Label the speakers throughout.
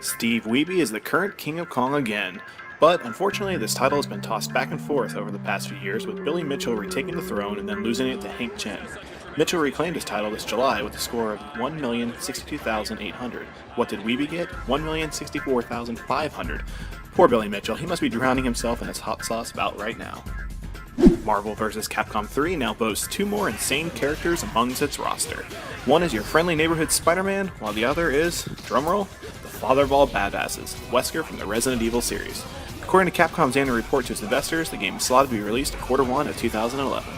Speaker 1: Steve Wiebe is the current King of Kong again, but unfortunately this title has been tossed back and forth over the past few years, with Billy Mitchell retaking the throne and then losing it to Hank Chen. Mitchell reclaimed his title this July with a score of 1,062,800. What did Wiebe get? 1,064,500. Poor Billy Mitchell, he must be drowning himself in his hot sauce bout right now. Marvel vs. Capcom 3 now boasts two more insane characters amongst its roster. One is your friendly neighborhood Spider-Man, while the other is, drumroll, the father of all badasses, Wesker from the Resident Evil series. According to Capcom's annual report to its investors, the game is slotted to be released in Q1 of 2011.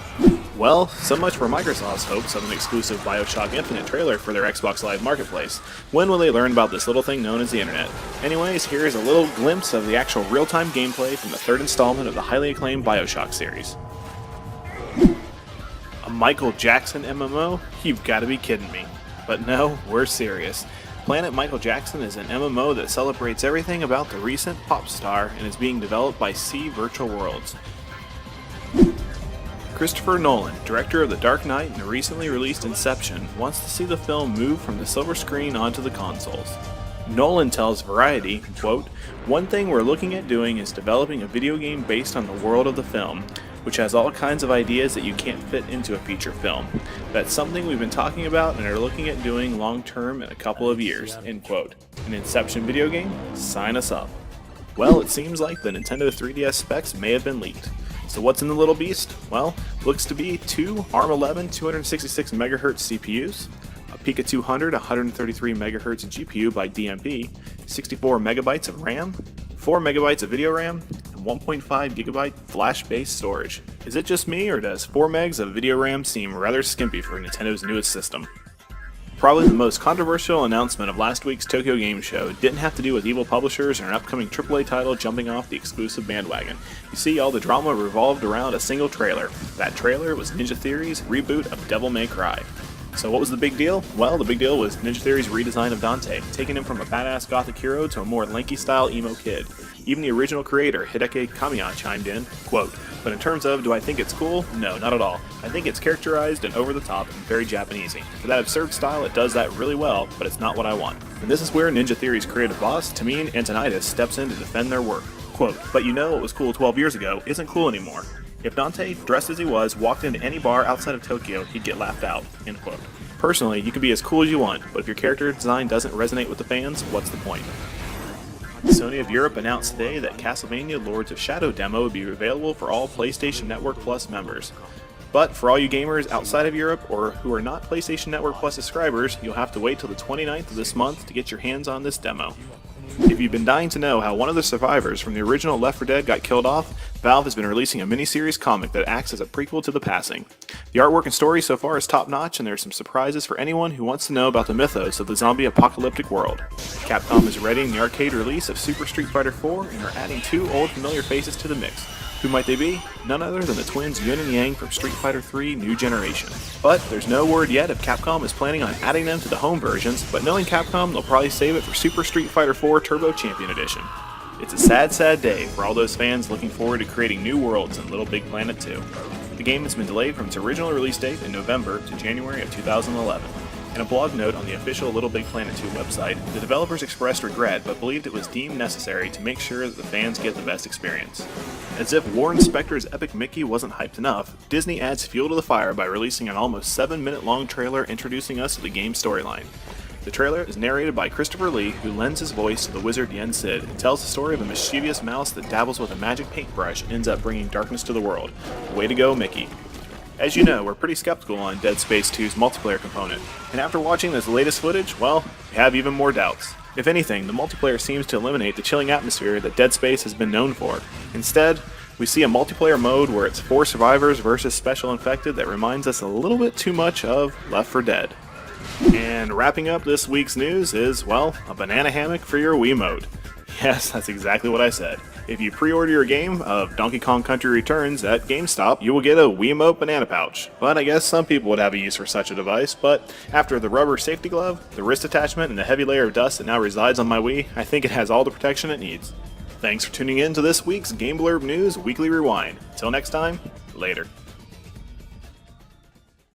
Speaker 1: Well, so much for Microsoft's hopes of an exclusive BioShock Infinite trailer for their Xbox Live Marketplace. When will they learn about this little thing known as the internet? Anyways, here's a little glimpse of the actual real-time gameplay from the third installment of the highly acclaimed BioShock series. A Michael Jackson MMO? You've got to be kidding me. But no, we're serious. Planet Michael Jackson is an MMO that celebrates everything about the recent pop star and is being developed by C Virtual Worlds. Christopher Nolan, director of The Dark Knight and the recently released Inception, wants to see the film move from the silver screen onto the consoles. Nolan tells Variety, quote, "One thing we're looking at doing is developing a video game based on the world of the film, which has all kinds of ideas that you can't fit into a feature film. That's something we've been talking about and are looking at doing long term in a couple of years," end quote. An Inception video game? Sign us up. Well, it seems like the Nintendo 3DS specs may have been leaked. So what's in the little beast? Well, looks to be two ARM11 266MHz CPUs, a Pico 200 133MHz GPU by DMP, 64MB of RAM, 4MB of video RAM, and 1.5GB flash-based storage. Is it just me, or does 4MB of video RAM seem rather skimpy for Nintendo's newest system? Probably the most controversial announcement of last week's Tokyo Game Show didn't have to do with evil publishers or an upcoming AAA title jumping off the exclusive bandwagon. You see, all the drama revolved around a single trailer. That trailer was Ninja Theory's reboot of Devil May Cry. So what was the big deal? Well, the big deal was Ninja Theory's redesign of Dante, taking him from a badass gothic hero to a more lanky-style emo kid. Even the original creator, Hideki Kamiya, chimed in, quote, "But in terms of do I think it's cool? No, not at all. I think it's characterized and over the top and very Japanesey. For that absurd style, it does that really well, but it's not what I want." And this is where Ninja Theory's creative boss, Tamine Antonitis, steps in to defend their work. Quote, "But you know what was cool 12 years ago isn't cool anymore. If Dante, dressed as he was, walked into any bar outside of Tokyo, he'd get laughed out," end quote. Personally, you can be as cool as you want, but if your character design doesn't resonate with the fans, what's the point? Sony of Europe announced today that Castlevania Lords of Shadow demo would be available for all PlayStation Network Plus members. But for all you gamers outside of Europe or who are not PlayStation Network Plus subscribers, you'll have to wait till the 29th of this month to get your hands on this demo. If you've been dying to know how one of the survivors from the original Left 4 Dead got killed off, Valve has been releasing a miniseries comic that acts as a prequel to the passing. The artwork and story so far is top-notch, and there are some surprises for anyone who wants to know about the mythos of the zombie apocalyptic world. Capcom is readying the arcade release of Super Street Fighter 4 and are adding two old familiar faces to the mix. Who might they be? None other than the twins Yin and Yang from Street Fighter 3 New Generation. But there's no word yet if Capcom is planning on adding them to the home versions, but knowing Capcom, they'll probably save it for Super Street Fighter 4 Turbo Champion Edition. It's a sad, sad day for all those fans looking forward to creating new worlds in Little Big Planet 2. The game has been delayed from its original release date in November to January of 2011. In a blog note on the official Little Big Planet 2 website, the developers expressed regret but believed it was deemed necessary to make sure that the fans get the best experience. As if Warren Spector's Epic Mickey wasn't hyped enough, Disney adds fuel to the fire by releasing an almost 7-minute long trailer introducing us to the game's storyline. The trailer is narrated by Christopher Lee, who lends his voice to the wizard Yen Sid, and tells the story of a mischievous mouse that dabbles with a magic paintbrush and ends up bringing darkness to the world. Way to go, Mickey. As you know, we're pretty skeptical on Dead Space 2's multiplayer component, and after watching this latest footage, well, we have even more doubts. If anything, the multiplayer seems to eliminate the chilling atmosphere that Dead Space has been known for. Instead, we see a multiplayer mode where it's 4 survivors versus special infected that reminds us a little bit too much of Left 4 Dead. And wrapping up this week's news is, well, a banana hammock for your Wii mode. Yes, that's exactly what I said. If you pre-order your game of Donkey Kong Country Returns at GameStop, you will get a Wiimote banana pouch. But I guess some people would have a use for such a device, but after the rubber safety glove, the wrist attachment, and the heavy layer of dust that now resides on my Wii, I think it has all the protection it needs. Thanks for tuning in to this week's GameBlurb News Weekly Rewind. Until next time, later.